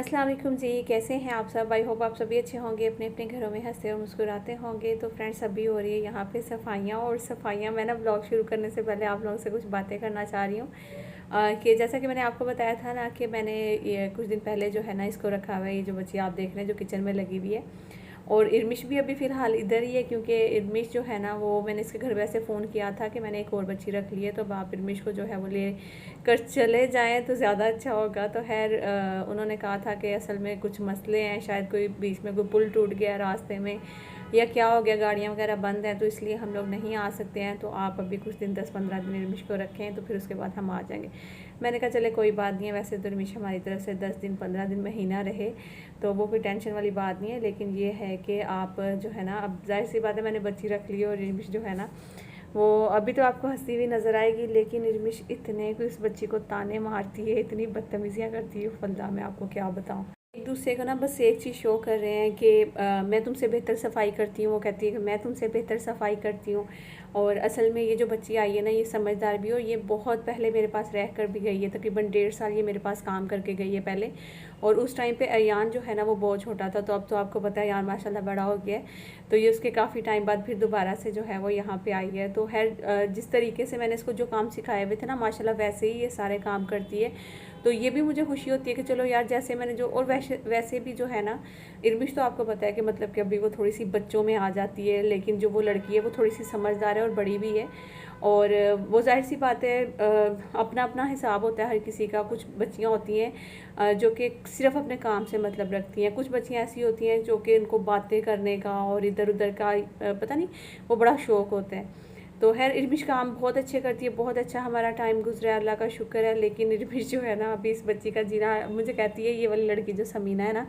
अस्सलाम वालेकुम जी, कैसे हैं आप सब। आई होप आप सभी अच्छे होंगे, अपने अपने घरों में हंसते और मुस्कुराते होंगे। तो फ्रेंड्स, अभी हो रही है यहाँ पे सफाइयाँ। मैं ना ब्लॉग शुरू करने से पहले आप लोगों से कुछ बातें करना चाह रही हूँ कि जैसा कि मैंने आपको बताया था ना कि मैंने ये कुछ दिन पहले जो है ना इसको रखा हुआ है, ये जो बच्ची आप देख रहे हैं जो किचन में लगी हुई है। और इरमिश भी अभी फ़िलहाल इधर ही है, क्योंकि इरमिश जो है ना वो मैंने इसके घर वैसे फ़ोन किया था कि मैंने एक और बच्ची रख ली है, तो अब आप इरमिश को जो है वो ले कर चले जाएं तो ज़्यादा अच्छा होगा। तो खैर उन्होंने कहा था कि असल में कुछ मसले हैं, शायद कोई बीच में कोई पुल टूट गया रास्ते में या क्या हो गया, गाड़ियाँ वगैरह बंद हैं, तो इसलिए हम लोग नहीं आ सकते हैं। तो आप अभी कुछ दिन 10-15 दिन इरमिश को रखें, तो फिर उसके बाद हम आ जाएंगे। मैंने कहा चले कोई बात नहीं है, वैसे तो इरमिश हमारी तरफ से 10 दिन 15 दिन महीना रहे तो वो कोई टेंशन वाली बात नहीं है। लेकिन ये है कि आप जो है ना, अब जाहिर सी बात है मैंने बच्ची रख ली और इरमिश जो है ना वो अभी तो आपको हंसती हुई नज़र आएगी, लेकिन इरमिश इतने को इस बच्ची को ताने मारती है, इतनी बदतमीज़ियाँ करती है, फल्ला मैं आपको क्या बताऊँ। एक दूसरे को ना बस एक चीज़ शो कर रहे हैं कि मैं तुमसे बेहतर सफाई करती हूँ, वो कहती है कि मैं तुमसे बेहतर सफाई करती हूँ। और असल में ये जो बच्ची आई है ना, ये समझदार भी हो, ये बहुत पहले मेरे पास रह कर भी गई है, तकरीबन 1.5 साल ये मेरे पास काम करके गई है पहले। और उस टाइम पे अयान जो है ना वो बहुत छोटा था, तो अब तो आपको पता है अयान माशाल्लाह बड़ा हो गया है। तो ये उसके काफ़ी टाइम बाद फिर दोबारा से जो है वो यहाँ पे आई है। तो खैर जिस तरीके से मैंने इसको जो काम सिखाए हुए थे ना, माशाल्लाह वैसे ही ये सारे काम करती है। तो ये भी मुझे खुशी होती है कि चलो यार, जैसे मैंने जो, और वैसे भी जो है ना, इरमिश तो आपको पता है कि मतलब कि अभी वो थोड़ी सी बच्चों में आ जाती है, लेकिन जो वो लड़की है वो थोड़ी सी समझदार है और बड़ी भी है। और वो जाहिर सी बात है, अपना अपना हिसाब होता है हर किसी का। कुछ बच्चियाँ होती हैं जो कि सिर्फ अपने काम से मतलब रखती हैं, कुछ बच्चियाँ ऐसी होती हैं जो कि उनको बातें करने का और इधर उधर का पता नहीं वो बड़ा शौक़ होता है। तो खैर इरमिश काम बहुत अच्छे करती है, बहुत अच्छा हमारा टाइम गुजरा है, अल्लाह का शुक्र है। लेकिन इरमिश जो है ना, अभी इस बच्ची का जीना, मुझे कहती है, ये वाली लड़की जो समीना है ना,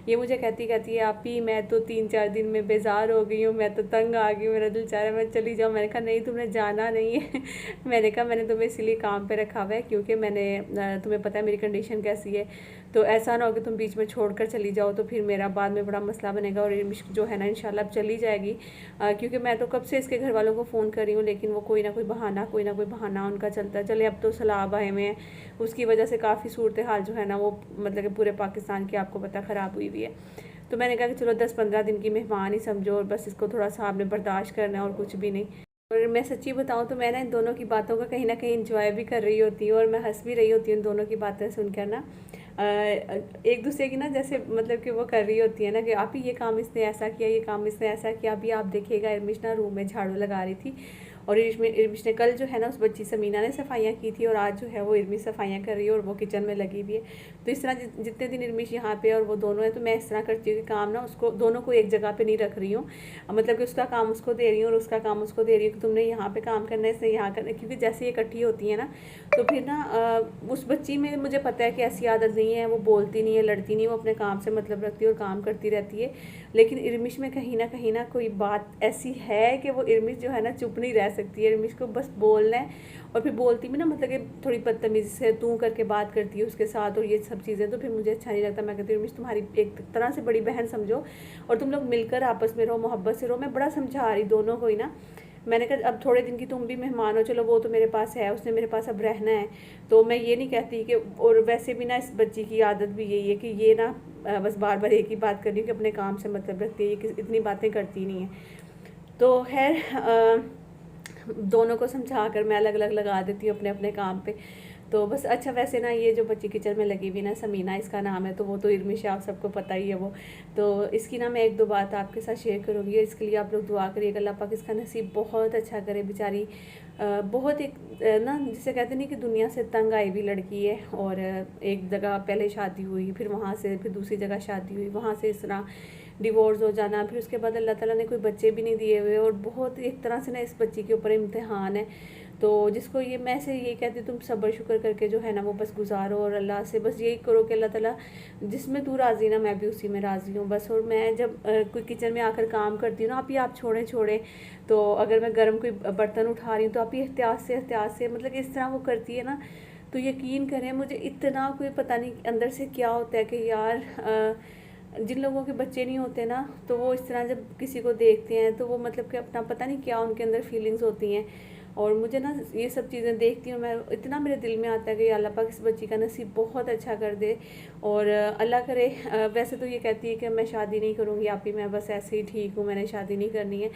ये मुझे कहती है आप ही, मैं तो 3-4 दिन में बेजार हो गई हूँ, मैं तो तंग आ गई हूँ, मेरा दिल चाह रहा है मैं चली जाऊँ। मैंने कहा नहीं, तुमने जाना नहीं है मैंने कहा मैंने तुम्हें इसलिए काम पे रखा हुआ है क्योंकि मैंने तुम्हें पता है मेरी कंडीशन कैसी है, तो ऐसा ना हो कि तुम बीच में छोड़ कर चली जाओ, तो फिर मेरा बाद में बड़ा मसला बनेगा। और इरमिश जो है ना इंशाल्लाह अब चली जाएगी, क्योंकि मैं तो कब से इसके घर वालों को फ़ोन कर रही हूँ, लेकिन वो कोई ना कोई बहाना उनका चलता है। चले अब तो सैलाब आए हुए हैं, उसकी वजह से काफ़ी सूरत हाल जो है ना वो मतलब कि पूरे पाकिस्तान की आपको पता ख़राब हुई हुई है। तो मैंने कहा कि चलो 10-15 दिन की मेहमान ही समझो, और बस इसको थोड़ा सा आपने बर्दाश्त करना है और कुछ भी नहीं। और मैं सच्ची बताऊँ तो मैं ना इन दोनों की बातों का कहीं ना कहीं इंजॉय भी कर रही होती हूँ, और मैं हंस भी रही होती हूँ इन दोनों की बातें सुनकर ना। एक दूसरे की ना, जैसे मतलब कि वो कर रही होती है ना कि आप ही ये काम इसने ऐसा किया, ये काम इसने ऐसा किया। अभी आप देखिएगा इरमिश ना रूम में झाड़ू लगा रही थी, और इरमिश ने कल जो है ना उस बच्ची समीना ने सफाइयाँ की थी, और आज जो है वो इरमिश सफाइयाँ कर रही है और वो किचन में लगी हुई है। तो इस तरह जितने दिन इरमिश यहाँ पे और वो दोनों है, तो मैं इस तरह करती हूँ कि काम ना उसको दोनों को एक जगह पे नहीं रख रही हूँ, मतलब कि उसका काम उसको दे रही हूँ और उसका काम उसको दे रही हूँ कि तुमने यहाँ पे काम करना है, इसने यहाँ करना है। क्योंकि जैसे ये इकट्ठी होती है ना, तो फिर ना उस बच्ची में मुझे पता है कि ऐसी आदत नहीं है, वो बोलती नहीं है, लड़ती नहीं, वो अपने काम से मतलब रखती है और काम करती रहती है। लेकिन इरमिश में कहीं ना कोई बात ऐसी है कि वो इरमिश जो है ना चुप नहीं रह सकती है, इरमिश को बस बोलना है। और फिर बोलती भी ना, मतलब कि थोड़ी बदतमीज़ी से तू करके बात करती है उसके साथ, और ये सब चीज़ें तो फिर मुझे अच्छा नहीं लगता। मैं कहती हूँ इरमिश तुम्हारी एक तरह से बड़ी बहन समझो, और तुम लोग मिलकर आपस में रहो, मोहब्बत से रहो। मैं बड़ा समझा रही दोनों को ही ना। मैंने कहा अब थोड़े दिन की तुम भी मेहमान हो, चलो वो तो मेरे पास है, उसने मेरे पास अब रहना है, तो मैं ये नहीं कहती कि, और वैसे भी ना इस बच्ची की आदत भी यही है कि ये ना बस बार बार एक ही बात कर रही हूँ कि अपने काम से मतलब रखती है, ये इतनी बातें करती नहीं है। तो खैर दोनों को समझा कर मैं अलग अलग लगा देती हूँ अपने अपने काम पे। तो बस अच्छा, वैसे ना ये जो बच्ची किचन में लगी हुई ना, समीना इसका नाम है, तो वो तो इरमिश आप सबको पता ही है वो। तो इसकी ना मैं एक दो बात आपके साथ शेयर करूँगी, इसके लिए आप लोग दुआ करिएगा, अल्लाह पाक इसका नसीब बहुत अच्छा करे। बेचारी बहुत एक ना जिसे कहते नहीं कि दुनिया से तंग आई हुई लड़की है, और एक जगह पहले शादी हुई, फिर वहाँ से फिर दूसरी जगह शादी हुई, वहाँ से इस तरह डिवोर्स हो जाना, फिर उसके बाद अल्लाह ताला ने कोई बच्चे भी नहीं दिए हुए, और बहुत एक तरह से ना इस बच्ची के ऊपर इम्तिहान है। तो जिसको ये मैं से ये कहती हूँ, तुम सब्र शुक्र करके जो है ना वो बस गुजारो, और अल्लाह से बस यही करो कि अल्लाह ताला जिसमें तू राज़ी ना मैं भी उसी में राज़ी हूँ बस। और मैं जब कोई किचन में आकर काम करती हूँ ना, आप ही आप छोड़े तो अगर मैं गर्म कोई बर्तन उठा रही हूँ तो आप ही एहतियात से मतलब इस तरह वो करती है ना, तो यकीन करें मुझे इतना कोई पता नहीं अंदर से क्या होता है कि यार जिन लोगों के बच्चे नहीं होते ना, तो वो इस तरह जब किसी को देखते हैं तो वो मतलब कि अपना पता नहीं क्या उनके अंदर फीलिंग्स होती हैं। और मुझे ना ये सब चीज़ें देखती हूँ मैं, इतना मेरे दिल में आता है कि अल्लाह पाक इस बच्ची का नसीब बहुत अच्छा कर दे। और अल्लाह करे, वैसे तो ये कहती है कि मैं शादी नहीं करूँगी आप ही, मैं बस ऐसे ही ठीक हूँ, मैंने शादी नहीं करनी है।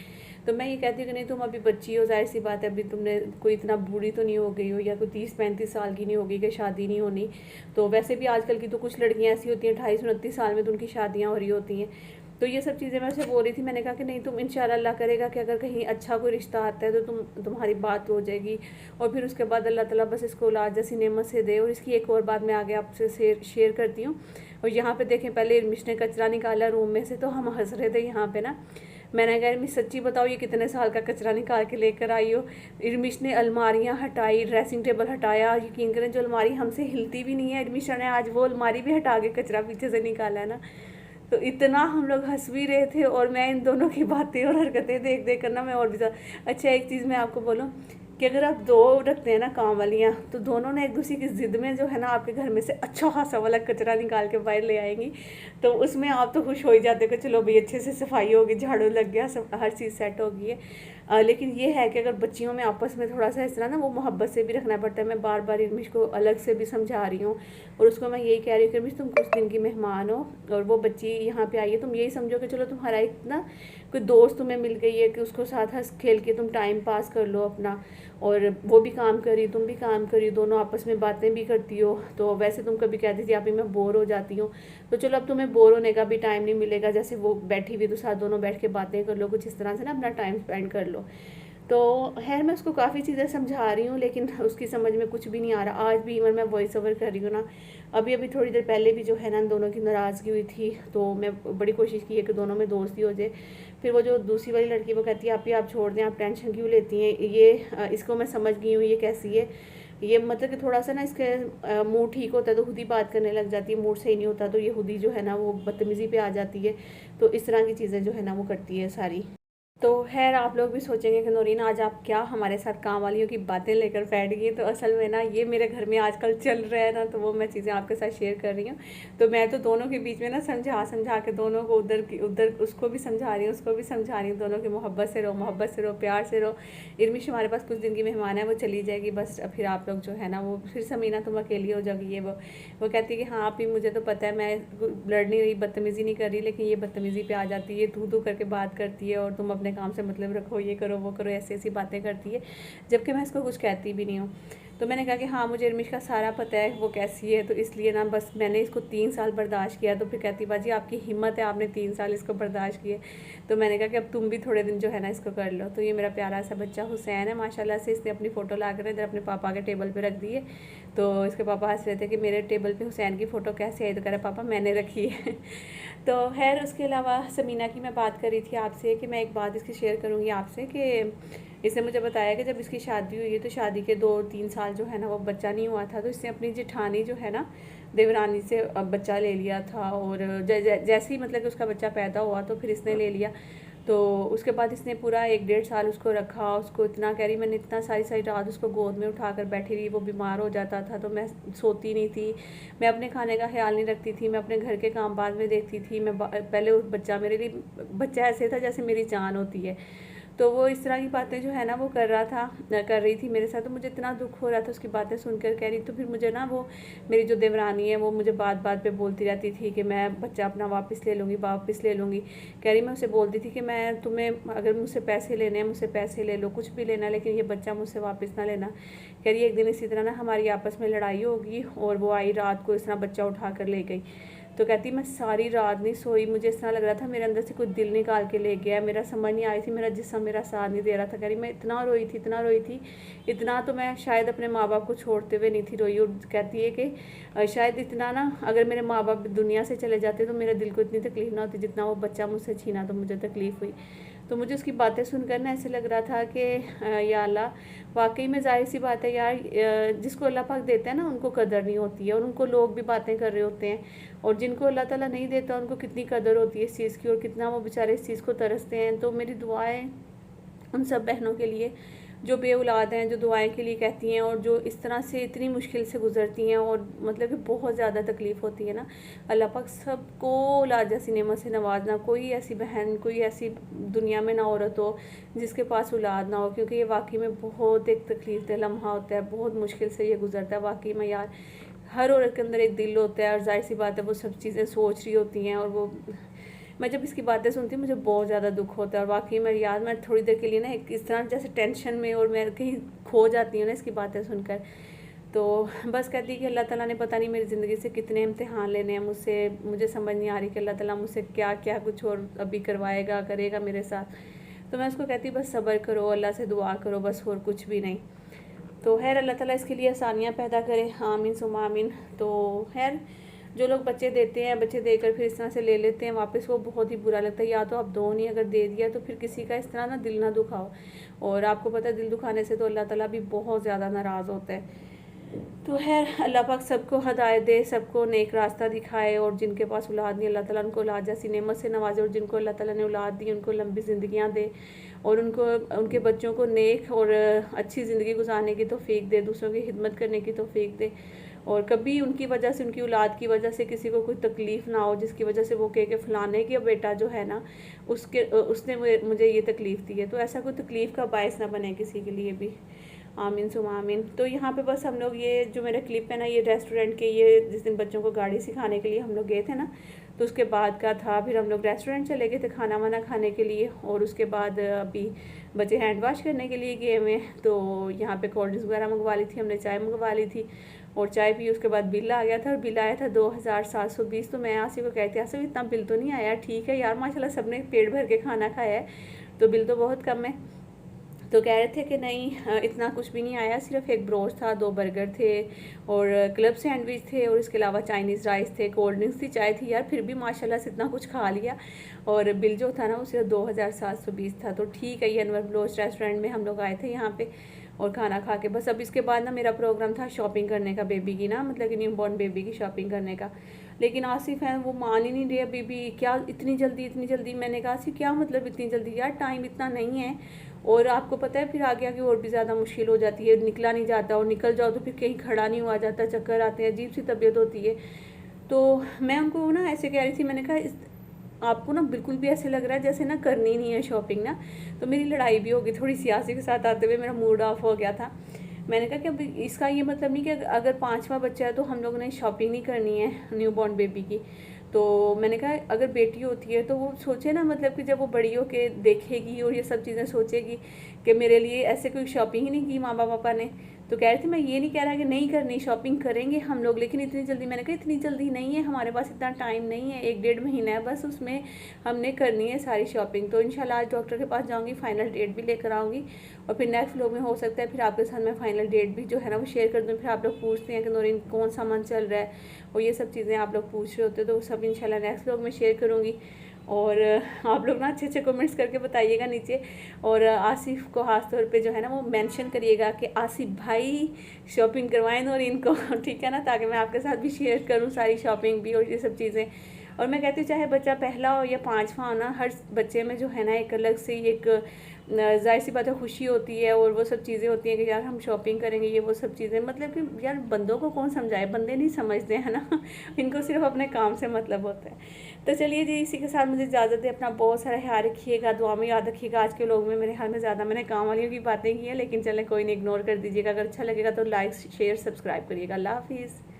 तो मैं ये कहती हूँ कि नहीं, तुम अभी बच्ची हो, जाहिर सी बात है, अभी तुमने कोई इतना बूढ़ी तो नहीं हो गई हो, या कोई 30-35 साल की नहीं होगी कि शादी नहीं होनी। तो वैसे भी आजकल की तो कुछ लड़कियाँ ऐसी होती हैं 28-29 साल में तो उनकी शादियाँ हो रही होती हैं। तो ये सब चीज़ें मैं उसे बोल रही थी, मैंने कहा कि नहीं, तुम इंशाल्लाह अल्लाह करेगा कि अगर कहीं अच्छा कोई रिश्ता आता है तो तुम्हारी बात हो जाएगी, और फिर उसके बाद अल्लाह ताला बस इसको औलाद जैसी नेमत से दे। और इसकी एक और बात मैं आगे आपसे शेयर करती हूँ। और यहाँ पे देखें, पहले इर्मिश ने कचरा निकाला रूम में से, तो हम हंस रहे थे यहाँ पे ना। मैंने कहा इर्मिश सच्ची बताओ ये कितने साल का कचरा निकाल के लेकर आई हो। इर्मिश ने अलमारियाँ हटाई, ड्रेसिंग टेबल हटाया, यकीन करें जो अलमारी हमसे हिलती भी नहीं है, इर्मिश ने आज वो अलमारी भी हटा के कचरा पीछे से निकाला है ना। तो इतना हम लोग हंस भी रहे थे, और मैं इन दोनों की बातें और हरकतें देख देख कर ना मैं और भी ज़्यादा। अच्छा, एक चीज़ मैं आपको बोलूँ कि अगर आप दो रखते हैं ना काम वालियाँ, तो दोनों ने एक दूसरे की ज़िद में जो है ना आपके घर में से अच्छा खासा वाला कचरा निकाल के बाहर ले आएंगी। तो उसमें आप तो खुश हो ही जाते हो कि चलो भाई अच्छे से सफाई होगी, झाड़ू लग गया, सब हर चीज़ सेट हो गई है। लेकिन ये है कि अगर बच्चियों में आपस में थोड़ा सा इस तरह ना वो मोहब्बत से भी रखना पड़ता है। मैं बार बार इर्मिश को अलग से भी समझा रही हूँ, और उसको मैं यही कह रही हूँ कि इर्मिश तुम कुछ दिन की मेहमान हो, और वो बच्ची यहाँ पे आई है, तुम यही समझो कि चलो तुम्हारा इतना कोई दोस्त तुम्हें मिल गई है कि उसको साथ हंस खेल के तुम टाइम पास कर लो अपना। और वो भी काम करी, तुम भी काम करी, दोनों आपस में बातें भी करती हो। तो वैसे तुम कभी कहती थी आप ही मैं बोर हो जाती हूँ, तो चलो अब तुम्हें बोर होने का भी टाइम नहीं मिलेगा, जैसे वो बैठी हुई तो साथ दोनों बैठ के बातें कर लो, कुछ इस तरह से ना अपना टाइम स्पेंड कर लो। तो खैर मैं उसको काफ़ी चीज़ें समझा रही हूँ, लेकिन उसकी समझ में कुछ भी नहीं आ रहा। आज भी इवन मैं वॉइस ओवर कर रही हूँ ना, अभी अभी थोड़ी देर पहले भी जो है ना दोनों की नाराज़गी हुई थी, तो मैं बड़ी कोशिश की है कि दोनों में दोस्ती हो जाए। फिर वो जो दूसरी वाली लड़की वो कहती है आप ही आप छोड़ दें, आप टेंशन क्यों लेती हैं, ये इसको मैं समझ गई हूँ ये कैसी है। ये मतलब कि थोड़ा सा ना इसके मूड ठीक होता है तो खुद ही बात करने लग जाती है, मूड सही नहीं होता तो ये खुद ही जो है ना वो बदतमीज़ी पे आ जाती है। तो इस तरह की चीज़ें जो है ना वो करती है सारी। तो खैर आप लोग भी सोचेंगे कि नौरीन आज आप क्या हमारे साथ काम वालियों की बातें लेकर बैठ गई। तो असल में ना ये मेरे घर में आजकल चल रहा है ना, तो वो मैं चीज़ें आपके साथ शेयर कर रही हूँ। तो मैं तो दोनों के बीच में ना समझा समझा के दोनों को उधर उसको भी समझा रही हूँ, उसको भी समझा रही हूँ, दोनों की मोहब्बत से रहो, मोहब्बत से रहो, प्यार से रहो। इर्मिश हमारे पास कुछ दिन की मेहमान है, वो चली जाएगी बस, फिर आप लोग जो है ना वो फिर समीना तुम अकेली हो जाओगी। ये वो कहती है कि हाँ आप ही मुझे तो पता है मैं लड़ नहीं रही, बदतमीज़ी नहीं कर रही, लेकिन ये बदतमीज़ी पे आ जाती है, तू करके बात करती है, और तुम अपने काम से मतलब रखो, ये करो वो करो, ऐसी ऐसी बातें करती है, जबकि मैं इसको कुछ कहती भी नहीं हूँ। तो मैंने कहा कि हाँ मुझे इर्मिश का सारा पता है वो कैसी है, तो इसलिए ना बस मैंने इसको 3 साल बर्दाश्त किया। तो फिर कहती बाजी आपकी हिम्मत है, आपने 3 साल इसको बर्दाश्त किए। तो मैंने कहा कि अब तुम भी थोड़े दिन जो है ना इसको कर लो। तो ये मेरा प्यारा सा बच्चा हुसैन है माशाल्लाह से, इसने अपनी फ़ोटो ला कर इधर अपने पापा के टेबल पर रख दी है। तो इसके पापा हंस रहे थे कि मेरे टेबल पर हुसैन की फ़ोटो कैसे आई, तो कह रहे पापा मैंने रखी है। तो खैर उसके अलावा समीना की मैं बात कर रही थी आपसे कि मैं एक बात इसकी शेयर करूँगी आपसे कि इसने मुझे बताया कि जब इसकी शादी हुई है तो शादी के 2-3 साल जो है ना वो बच्चा नहीं हुआ था, तो इसने अपनी जेठानी जो है ना देवरानी से बच्चा ले लिया था। और जैसे ही मतलब कि उसका बच्चा पैदा हुआ तो फिर इसने ले लिया। तो उसके बाद इसने पूरा 1-1.5 साल उसको रखा, उसको इतना कह रही मैंने इतना सारी सारी रात उसको गोद में उठा कर बैठी रही, वो बीमार हो जाता था तो मैं सोती नहीं थी, मैं अपने खाने का ख्याल नहीं रखती थी, मैं अपने घर के काम बाद में देखती थी। मैं पहले उस बच्चा मेरे लिए बच्चा ऐसे था जैसे मेरी जान होती है। तो वो इस तरह की बातें जो है ना वो कर रही थी मेरे साथ। तो मुझे इतना दुख हो रहा था उसकी बातें सुनकर, कह रही। तो फिर मुझे ना वो मेरी जो देवरानी है वो मुझे बात बात पे बोलती रहती थी कि मैं बच्चा अपना वापस ले लूँगी, वापस ले लूँगी। कह रही मैं उसे बोलती थी कि मैं तुम्हें अगर मुझसे पैसे लेने हैं मुझसे पैसे ले लो, कुछ भी लेना, लेकिन ये बच्चा मुझसे वापस ना लेना। कह रही एक दिन इसी तरह ना हमारी आपस में लड़ाई होगी और वो आई रात को इस तरह बच्चा उठा कर ले गई। तो कहती मैं सारी रात नहीं सोई, मुझे इस तरह लग रहा था मेरे अंदर से कुछ दिल निकाल के ले गया, मेरा समझ नहीं आई थी, मेरा जिस्म मेरा साथ नहीं दे रहा था। कह रही मैं इतना रोई थी, इतना रोई थी, इतना तो मैं शायद अपने माँ बाप को छोड़ते हुए नहीं थी रोई। और कहती है कि शायद इतना ना अगर मेरे माँ बाप दुनिया से चले जाते तो मेरे दिल को इतनी तकलीफ़ ना होती जितना वो बच्चा मुझसे छीना तो मुझे तकलीफ़ हुई। तो मुझे उसकी बातें सुनकर ना ऐसे लग रहा था कि या अल्लाह, वाकई में ज़ाहिर सी बात है यार, जिसको अल्लाह पाक देता है ना उनको कदर नहीं होती है, और उनको लोग भी बातें कर रहे होते हैं, और जिनको अल्लाह ताला नहीं देता उनको कितनी कदर होती है इस चीज़ की, और कितना वो बेचारे इस चीज़ को तरसते हैं। तो मेरी दुआ है उन सब बहनों के लिए जो बेऔलाद हैं, जो दुआएं के लिए कहती हैं और जो इस तरह से इतनी मुश्किल से गुजरती हैं और मतलब कि बहुत ज़्यादा तकलीफ़ होती है ना, अल्लाह पाक सबको औलाद जैसी नेमत से नवाजना। कोई ऐसी बहन, कोई ऐसी दुनिया में ना औरत हो जिसके पास औलाद ना हो, क्योंकि ये वाकई में बहुत एक तकलीफ दह लम्हा होता है, बहुत मुश्किल से ये गुजरता है वाकई में यार। हर औरत के अंदर एक दिल होता है और जाहिर सी बात है वो सब चीज़ें सोच रही होती हैं, और वो मैं जब इसकी बातें सुनती हूँ मुझे बहुत ज़्यादा दुख होता है। और वाकई में यार मैं थोड़ी देर के लिए ना एक इस तरह जैसे टेंशन में और मैं कहीं खो जाती हूँ ना इसकी बातें सुनकर। तो बस कहती कि अल्लाह ताला ने पता नहीं मेरी ज़िंदगी से कितने इम्तिहान लेने हैं मुझसे, मुझे समझ नहीं आ रही कि अल्लाह ताला मुझसे क्या क्या कुछ और अभी करवाएगा, करेगा मेरे साथ। तो मैं उसको कहती बस सब्र करो, अल्लाह से दुआ करो, बस और कुछ भी नहीं। तो खैर अल्लाह ताला इसके लिए आसानियाँ पैदा करे, आमीन सुम्मा आमीन। तो खैर जो लोग बच्चे देते हैं, बच्चे देकर फिर इस तरह से ले लेते हैं वापस, वो बहुत ही बुरा लगता है। या तो आप दो नहीं, अगर दे दिया तो फिर किसी का इस तरह ना दिल ना दुखाओ। और आपको पता है दिल दुखाने से तो अल्लाह ताला भी बहुत ज़्यादा नाराज़ होता है। तो खैर अल्लाह पाक सबको हदायत दे, सबको नेक रास्ता दिखाए, और जिनके पास औलाद नहीं अल्लाह ताला उनको औलाद जैसी नेमत से नवाजे, और जिनको अल्लाह ताला ने औलाद दी उनको लंबी ज़िंदगियाँ दे, और उनको उनके बच्चों को नेक और अच्छी ज़िंदगी गुजारने की तौफीक दे, दूसरों की खिदमत करने की तौफीक दे। और कभी उनकी वजह से, उनकी औलाद की वजह से किसी को कोई तकलीफ़ ना हो, जिसकी वजह से वो कहे कि फ़लाने का बेटा जो है ना उसने मुझे ये तकलीफ़ दी है। तो ऐसा कोई तकलीफ़ का बायस ना बने किसी के लिए भी, आमीन सुमा आमीन। तो यहाँ पे बस हम लोग ये जो मेरा क्लिप है ना, ये रेस्टोरेंट के, ये जिस दिन बच्चों को गाड़ी सिखाने के लिए हम लोग गए थे ना, तो उसके बाद का था। फिर हम लोग रेस्टोरेंट चले गए थे खाना वाना खाने के लिए, और उसके बाद अभी बच्चे हैंड वाश करने के लिए गए हुए। तो यहाँ पे कोल्ड ड्रिंक्स वगैरह मंगवा ली थी हमने, चाय मंगवा ली थी और चाय पी। उसके बाद बिल आ गया था, और बिल आया था 2720। तो मैं आसिफ को कहती आसिफ इतना बिल तो नहीं आया, ठीक है यार माशाल्लाह सबने पेट भर के खाना खाया है, तो बिल तो बहुत कम है। तो कह रहे थे कि नहीं इतना कुछ भी नहीं आया, सिर्फ एक ब्रोस्ट था, 2 बर्गर थे और क्लब सैंडविच थे, और इसके अलावा चाइनीज़ राइस थे, कोल्ड ड्रिंक्स थी, चाय थी। यार फिर भी माशाल्लाह से इतना कुछ खा लिया, और बिल जो था ना वो सिर्फ 2720 था। तो ठीक है, ये अनवर ब्लोच रेस्टोरेंट में हम लोग आए थे यहाँ पे, और खाना खा के बस अब इसके बाद ना मेरा प्रोग्राम था शॉपिंग करने का, बेबी की ना, मतलब कि न्यू बॉर्न बेबी की शॉपिंग करने का। लेकिन आसिफ है वो मान ही नहीं रही अभी भी, क्या इतनी जल्दी इतनी जल्दी। मैंने कहा आसिफ क्या मतलब इतनी जल्दी, यार टाइम इतना नहीं है। और आपको पता है फिर आगे आगे और भी ज़्यादा मुश्किल हो जाती है, निकला नहीं जाता, और निकल जाओ तो फिर कहीं खड़ा नहीं हुआ जाता, चक्कर आते हैं, अजीब सी तबीयत होती है। तो मैं उनको ना ऐसे कह रही थी, मैंने कहा आपको ना बिल्कुल भी ऐसे लग रहा है जैसे ना करनी नहीं है शॉपिंग ना। तो मेरी लड़ाई भी होगी थोड़ी सियासी के साथ आते हुए, मेरा मूड ऑफ हो गया था। मैंने कहा कि अब इसका ये मतलब नहीं कि अगर 5वां बच्चा है तो हम लोगों ने शॉपिंग नहीं करनी है न्यू बॉर्न बेबी की। तो मैंने कहा अगर बेटी होती है तो वो सोचे ना, मतलब कि जब वो बड़ी हो के देखेगी और ये सब चीज़ें सोचेगी कि मेरे लिए ऐसे कोई शॉपिंग ही नहीं की माँ पापा ने। तो कह रहे थे मैं ये नहीं कह रहा कि नहीं करनी, शॉपिंग करेंगे हम लोग, लेकिन इतनी जल्दी। मैंने कहा इतनी जल्दी नहीं है, हमारे पास इतना टाइम नहीं है, 1-1.5 महीना है बस, उसमें हमने करनी है सारी शॉपिंग। तो इंशाल्लाह आज डॉक्टर के पास जाऊँगी, फाइनल डेट भी लेकर आऊँगी, और फिर नेक्स्ट व्लॉग में हो सकता है फिर आपके साथ मैं फाइनल डेट भी जो है ना वो शेयर कर दूँ। फिर आप लोग पूछते हैं कि नौरीन कौन सा मंथ चल रहा है, और ये सब चीज़ें आप लोग पूछ रहे होते, तो सब इंशाल्लाह नेक्स्ट व्लॉग में शेयर करूँगी। और आप लोग ना अच्छे अच्छे कमेंट्स करके बताइएगा नीचे, और आसिफ को ख़ास तौर पे जो है ना वो मेंशन करिएगा कि आसिफ भाई शॉपिंग करवाएं और इनको ठीक है ना, ताकि मैं आपके साथ भी शेयर करूं सारी शॉपिंग भी और ये सब चीज़ें। और मैं कहती हूँ चाहे बच्चा पहला हो या 5वां हो ना, हर बच्चे में जो है ना एक अलग से एक जाहिर सी बात है खुशी होती है, और वो सब चीज़ें होती हैं कि यार हम शॉपिंग करेंगे, ये वो सब चीज़ें। मतलब कि यार बंदों को कौन समझाए, बंदे नहीं समझते हैं ना इनको सिर्फ अपने काम से मतलब होता है। तो चलिए जी, इसी के साथ मुझे इजाज़त है। अपना बहुत सारा ख्याल रखिएगा, दुआ में याद रखिएगा। आज के लोग में मेरे ख्याल में ज़्यादा मैंने काम वालियों की बातें की हैं, लेकिन चलें कोई नहीं, इग्नोर कर दीजिएगा। अगर अच्छा लगेगा तो लाइक शेयर सब्सक्राइब करिएगा। अल्लाह हाफिज़।